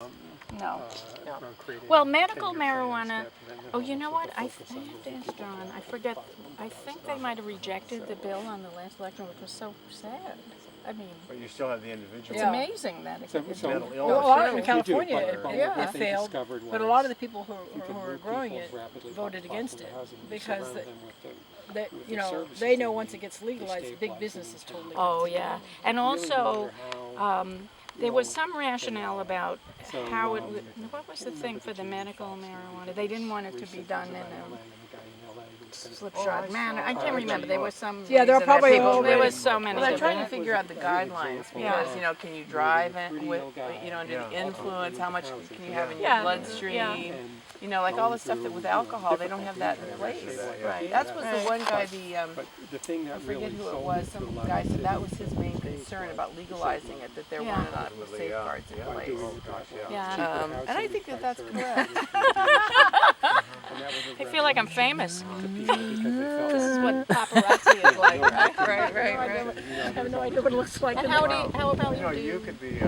No. Well, medical marijuana, oh, you know what? I have to ask John. I forget. I think they might have rejected the bill on the last election, which was so sad. I mean, but you still have the individual. it's amazing that it's mental illness. Well, a lot in California it do, failed, but a lot of the people who are growing it voted against it because they know once it gets legalized, big business is totally. Oh yeah, and also there was some rationale about how it would. What was the thing for the medical marijuana? They didn't want it to be done in a slipshod manner. I can't remember. There was some. Yeah, there are probably there was so many. Well, they're trying to figure out the guidelines because can you drive with under the influence? How much can you have in your bloodstream? Yeah. Like all the stuff that with alcohol, they don't have that in place. Right. That was the one guy. I forget who it was. Some guy said that was his main concern about legalizing it, that there weren't enough safeguards in place. Yeah. And I think that that's correct. I feel like I'm famous. This is what paparazzi is like, right? I have no idea what it looks like. And how about you? Do you could be.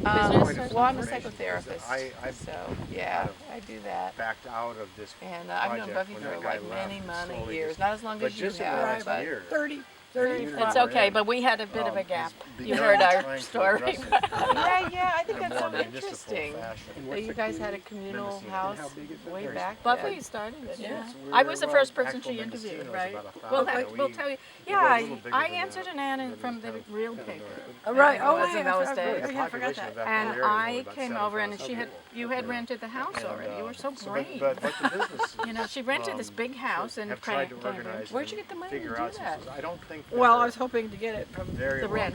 business? Well, I'm a psychotherapist, so yeah, I do that. Backed out of this. And I've known Buffy for like many years, not as long as you have, but 30. It's okay, but we had a bit of a gap. You heard our story. yeah, I think that's so interesting that you guys had a communal house way back then. Buffy started it, yeah. I was the first person she interviewed, right? We'll tell you. Yeah, I answered an ad from the real paper. Right. Oh, was in those days. I forgot that. And I came over, and you had rented the house already. You were so brave. But the business. She rented this big house in tried to organize. Where'd you get the money to do that? I don't think. Well, I was hoping to get it from the rent.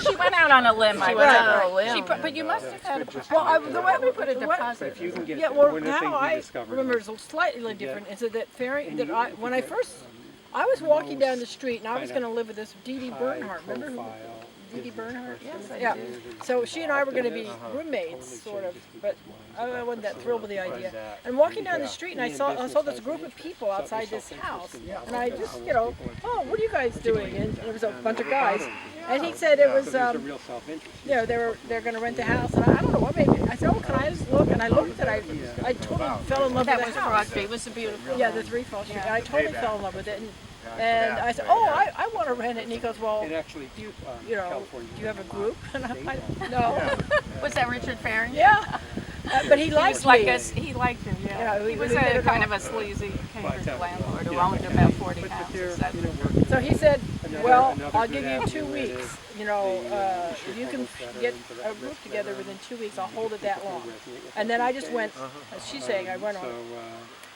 She went out on a limb. She went out on a limb. But you must have had a. Well, the way we put a deposit. Yeah, well, now I remember it's slightly different. Is that when I was walking down the street and I was going to live with this Dee Dee Bernhardt. Remember who? Dee Dee Bernhardt? Yes, I do. So she and I were going to be roommates, sort of, but I wasn't that thrilled with the idea. And walking down the street, and I saw this group of people outside this house, and I just, oh, what are you guys doing? And there was a bunch of guys, and he said it was, they're going to rent the house, and I don't know what made me. I said, oh, can I just look? And I looked, and I totally fell in love with the house. It was a beautiful. Yeah, the 3 Fall Street. And I totally fell in love with it. And I said, oh, I want to rent it. And he goes, well, do you have a group? And I'm like, no. Was that Richard Farring? Yeah. But he liked us. He liked him, yeah. He was a kind of a sleazy Cambridge landlord who owned about 40 houses. So he said, well, I'll give you 2 weeks. If you can get a group together within 2 weeks, I'll hold it that long. And then I just went, as she's saying, I went on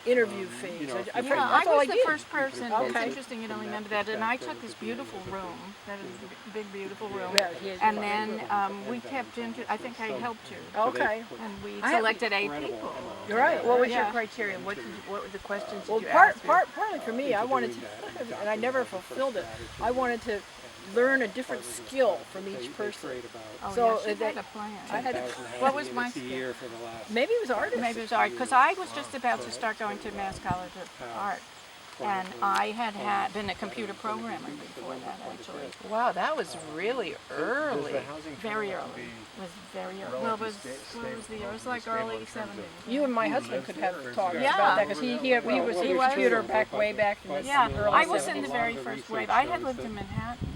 interview fee. I was the first person. Okay. It's interesting you don't remember that. And I took this beautiful room, that is a big, beautiful room. And then we kept I think I helped you. Okay. And we selected 8 people. You're right. What was your criteria? What were the questions you asked? Partly for me, I wanted to, and I never fulfilled it, I wanted to learn a different skill from each person. Oh, so yeah, she had a plan. What was my skill? Maybe it was art. Maybe it was art, because I was just about to start going to Mass College of Art. And I had been a computer programmer before that, actually. Wow, that was really early. Very early. It was very early. Well, it was like early 70s. You and my husband could have talked about that, because he was a computer way back in the early 70s. I was in the very first wave. I had lived in Manhattan,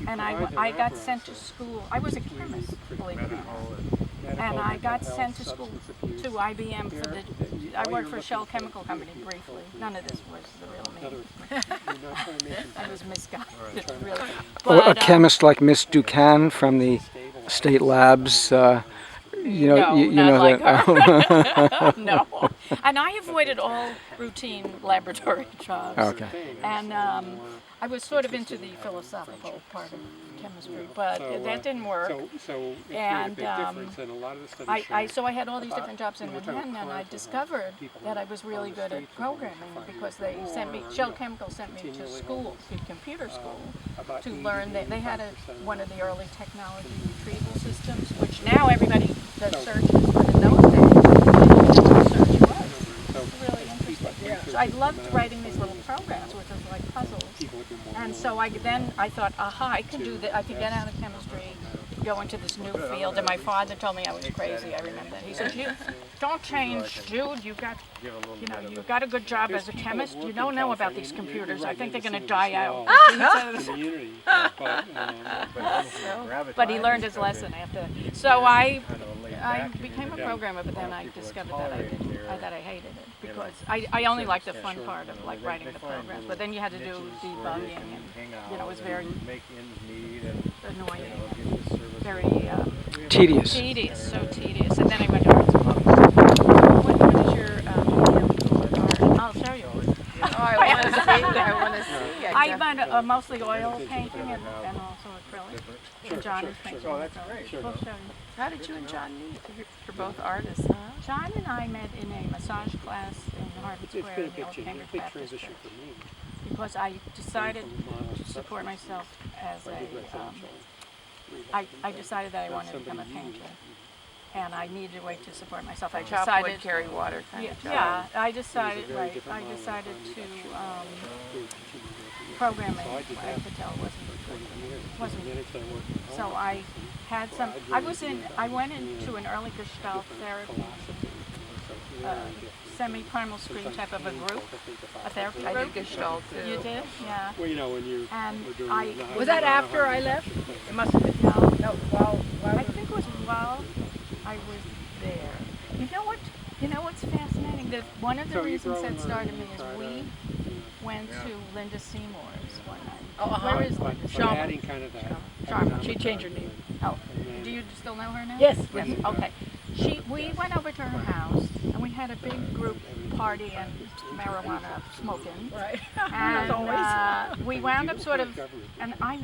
and I got sent to school. I was a chemist, believe it or not. And I got sent to school to IBM I worked for Shell Chemical Company briefly. None of this was the real me. I was misguided, really. But, a chemist like Miss Ducan from the state labs, No. And I avoided all routine laboratory jobs. Okay. And I was sort of into the philosophical part of chemistry, but that didn't work. And so I had all these different jobs in Manhattan, and I discovered that I was really good at programming because Shell Chemical sent me to school, to computer school, to learn that they had one of the early technology retrieval systems, which now everybody does searches, but in those days, nobody knew what a search was. It's really interesting. So I loved writing these little programs, which was like puzzles. And so I thought, aha, I could do that. I could get out of chemistry, go into this new field, and my father told me I was crazy. I remember that. He said, "You don't change, Jude. You got a good job as a chemist. You don't know about these computers. I think they're going to die out." But he learned his lesson after. So I became a programmer, but then I discovered that I hated it because I only liked the fun part of like writing the programs, but then you had to do debugging, and it was very annoying, very Tedious. so tedious. And then I went to art school. What is your art? I'll show you. Oh, I want to see. I went mostly oil painting and also acrylic. And John is painting. Oh, that's great. We'll show you. How did you and John meet? You're both artists, huh? John and I met in a massage class in Harvard Square in the old Cambridge Baptist Church because I decided to support myself as I decided that I wanted to become a painter, and I needed a way to support myself. I Chop decided, wood, carry water kind of job. yeah, I decided to programming. I could tell wasn't. So I had some. I went into an early Gestalt therapy, semi-primal screen type of a group, a therapy group. I did Gestalt too. You did, yeah. Well, when you And I Was that after I left? It must have been. No, I think it was while I was there. You know what's fascinating? One of the reasons that started me is we went to Linda Seymour's one night. Where is Linda? adding kind of that. Sharma. She changed her name. Oh, do you still know her now? Yes. Yes. Okay. We went over to her house and we had a big group party and marijuana smoking. Right. And we wound up sort of, and I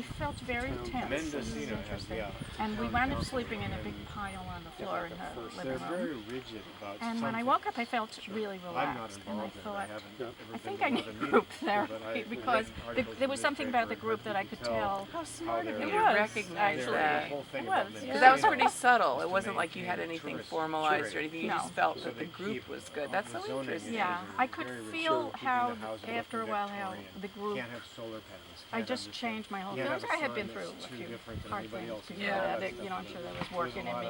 felt very tense. This is interesting. And we wound up sleeping in a big pile on the floor in her living room. rigid about And when I woke up, I felt really relaxed, and I thought, I think I need group therapy because there was something about the group that I could tell. How smart of It you to was, recognize actually. that. It was. Because that was pretty subtle. It wasn't like you had anything formalized or anything. You No. just felt that the group was good. That's so interesting. Yeah, I could feel how, after a while, how the group, Can't have solar panels. I just changed my whole feelings. I had been through a few hard things before that, I'm sure that was working in me.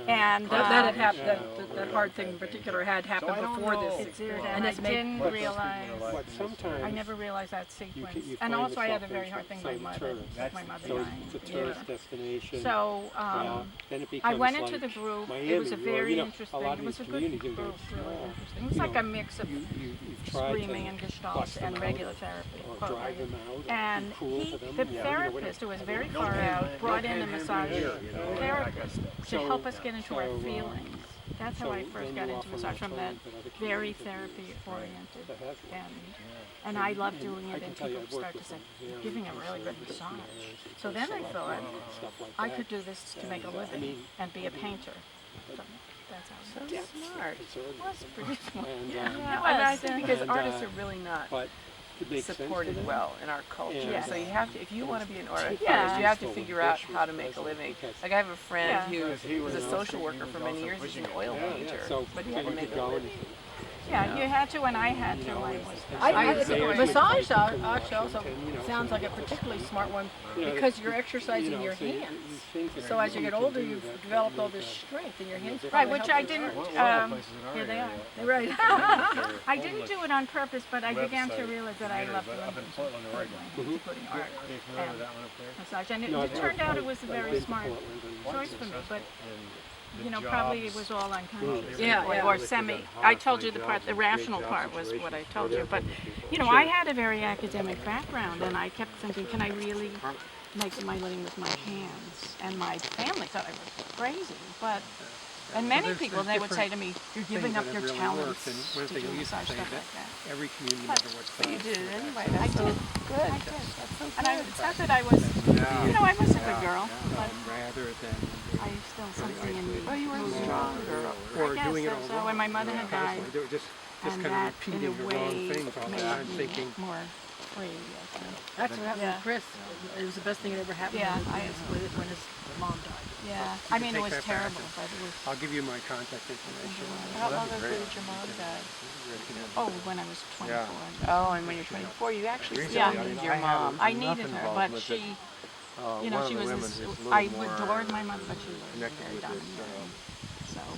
And That had happened. That hard thing in particular had happened before this. it did, and I didn't realize, But sometimes I never realized that sequence. you And find also I had a yourself very in hard thing some with my mother so dying. it's a tourist destination. So then it I becomes went into like the group. Miami, It was a or, very a interesting. lot It of was a these good communities group, are really very small. interesting. It was like a mix of You've tried screaming to and Gestalt bust them and out regular therapy. or quote, drive them out, And be cruel to them. the Yeah, therapist, who was very far out, brought in a massage therapist to help us get into our feelings. That's how I first got into massage, from that very therapy-oriented. And I love doing it, and people start to say, "You're giving a really good massage." So then I thought, I could do this to make a living and be a painter. So that's how it was. Smart. Was pretty smart. Yeah, and I think because artists are really not But it makes sense to supported them. well in our culture. Yeah. So you have to, if you want to be an artist, Yeah. you have to figure out how to make a living. Like I have a friend Yeah. who was a social worker for many years. He's an oil painter, So but he you had to make could a go living. Yeah, you had to, and I had to. Massage actually also sounds like a particularly smart one because you're exercising your hands. So as you get older, you've developed all this strength in your hands. Right, which I didn't. Here they are. Right. I didn't do it on purpose, but I began to realize that I loved putting art and massage, and it turned out it was a very smart choice for me. But probably it was all unconscious. Yeah. Or semi. I told you the rational part was what I told you. But, I had a very academic background, and I kept thinking, can I really make my living with my hands? And my family thought I was crazy. And many people, they would say to me, you're giving up your talents to do massage, stuff like that. Every community member was But you did it anyway. I That's so did. good. I did. That's so good. And it's not that I was, I was a good girl, but rather than I still something in me. Well, you were a strong girl. or I guess doing it so. all So wrong. when my mother had died, They were just and kind that of in repeating a the wrong way things all the time, made thinking, me more free, I think. That's what happened Yeah. with Chris. It was the best thing that ever happened Yeah, to him when his mom died. Yeah, I mean, it take was that back. terrible, but it was, I'll give you my contact information. How long ago did your mom die? oh, when I was 24. Oh, and when you're 24, you actually still Yeah. needed your mom. I needed her, but she You know, one of she the was. women who's a little I more, adored my mother, but she was connected very with dominant.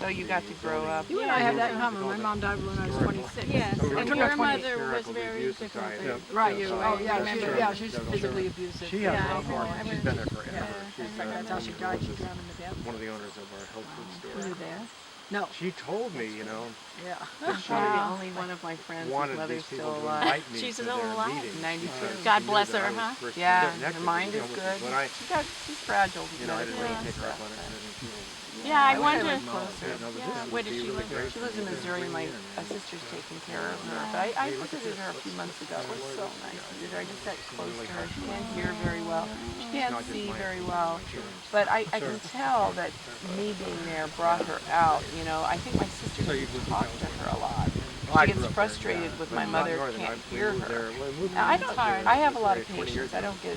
So you got to grow up. You and I have that in common. My mom died when I was 26. Yes, So and turned your out 20. mother was very different. Right. You, Oh yeah, remember? she's physically abusive. She has a lot more. She's been there forever. That's how she died. She drowned in the bathroom. One of the owners of our health food Were store. you there? No. She told me, you know, Yeah. I'm probably the only one of my friends whose wanted mother's these people still to alive. invite me She's to still their alive. meetings. 92. God She knew bless that her, I was huh? first Yeah, connected her with mind you, is which good. When I, She's fragile. you know, I didn't really medically take her and up on it. stuff. I didn't feel. Yeah, I wish wonder. lived closer. Yeah, where does she live? She lives in Missouri. My sister's taking care of her. But I visited her a few months ago. It was so nice to visit her. I just got close to her. She can't hear very well. She can't see very well. But I can tell that me being there brought her out. You know, I think my sister didn't talk to her a lot. She gets frustrated with my mother can't hear her. I have a lot of patience. I don't get.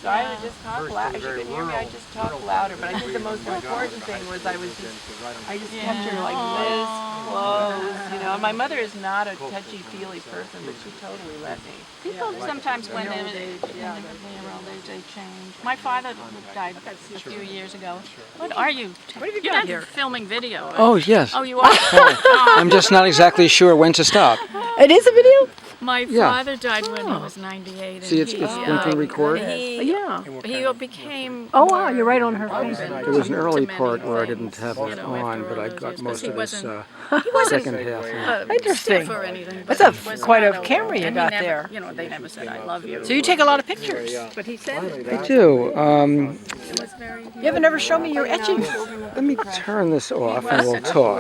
So I would just talk loud. If she couldn't hear me, I just talk louder. But I think the most important thing was I just kept her like this close. You know, and my mother is not a touchy-feely person, but she totally let me. People sometimes when they're old age, they change. My father died a few years ago. What are you? What have you You're got not here? filming video. Oh, yes. Oh, you are? I'm just not exactly sure when to stop. It is a video? My Yeah. father died when he was 98. See, and it's one can record. Yeah. He became. Oh wow, you're right on her face. There was an early to many part where I things, didn't have you it know, on, after but all I those got years, 'cause most he of this wasn't second half. Yeah. Interesting. or anything. That's but he was quite not a camera you and he got never- there. You know, they never said I love you. So you take a lot of pictures. But he said it. I do. It was very. You haven't ever shown me your etchings. Let me turn this off and we'll talk.